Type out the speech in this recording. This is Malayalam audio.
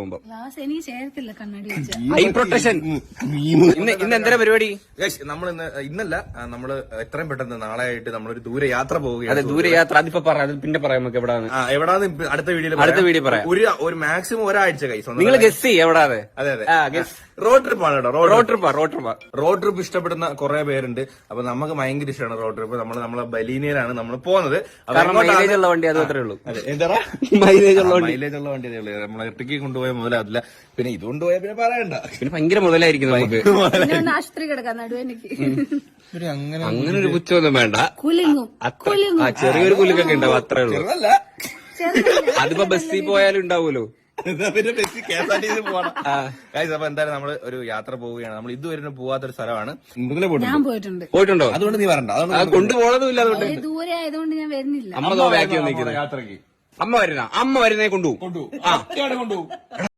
ക്ലാസ് എനിക്ക് ചേരത്തില്ല കണ്ണാടി വെച്ച ഐ പ്രൊട്ടക്ഷൻ. ഇന്ന് എന്താ പരിപാടി? നമ്മൾ ഇന്നല്ല നമ്മള് എത്രയും പെട്ടെന്ന് നാളെ ആയിട്ട് നമ്മളൊരു ദൂരെ യാത്ര പോവുകയാണ്. അതെ, ദൂരയാത്ര. അതിപ്പോ പറയാം, അത് പിന്നെ പറയാം നമുക്ക് എവിടാന്ന്. എവിടാന്ന് അടുത്ത വീഡിയോ പറയാം. ഒരു മാക്സിമം ഒരാഴ്ച കൈസ് നിങ്ങൾ ഗസ് ചെയ്യ എവിടാതെ. അതെ അതെ, റോഡ് ട്രിപ്പാണ് കേട്ടോ. റോഡ് ട്രിപ്പ് ഇഷ്ടപ്പെടുന്ന കുറെ പേരുണ്ട്. അപ്പൊ നമുക്ക് ഭയങ്കര ഇഷ്ടമാണ് റോഡ് ട്രിപ്പ്. നമ്മളെ ബലീനയിലാണ് നമ്മൾ പോകുന്നത്. മൈലേജ് ഉള്ള വണ്ടി, അത് മാത്രമേ ഉള്ളൂ. എന്താ മൈലേജ് ഉള്ള വണ്ടി നമ്മളെ ഇട്ടക്ക് കൊണ്ടുപോയാൽ മുതലാവില്ല. പിന്നെ ഇത് കൊണ്ടുപോയാൽ പിന്നെ പറയണ്ട, പിന്നെ ഭയങ്കര മുതലായിരിക്കും നമുക്ക്. ആശുപത്രി കിടക്കാൻ നടുവെനിക്ക് അങ്ങനെ ഒരു പുച്ഛമൊന്നും വേണ്ട. കുലിങ്ങും ചെറിയൊരു കുലുക്കൊക്കെ ഉണ്ടാവും, അത്രേ ഉള്ളൂ. അതിപ്പോ ബസ്സിൽ പോയാലും ഉണ്ടാവുമല്ലോ. പിന്നെ ബസ്സിൽ KSRTC പോകണം. അപ്പൊ എന്തായാലും നമ്മള് ഒരു യാത്ര പോവുകയാണ്. നമ്മൾ ഇതുവരെ പോവാത്തൊരു സ്ഥലമാണ്. ഞാൻ പോയിട്ടുണ്ടോ? അതുകൊണ്ട് നീ വരണ്ട, കൊണ്ടുപോകണതുമില്ല. അതുകൊണ്ട് ദൂരെ ആയതുകൊണ്ട് ഞാൻ വരുന്നില്ല. അമ്മ ബാക്കി വന്നിരിക്കുന്നത്. യാത്രക്ക് അമ്മ വരുന്നേ കൊണ്ടുപോകും. കൊണ്ടുപോകും.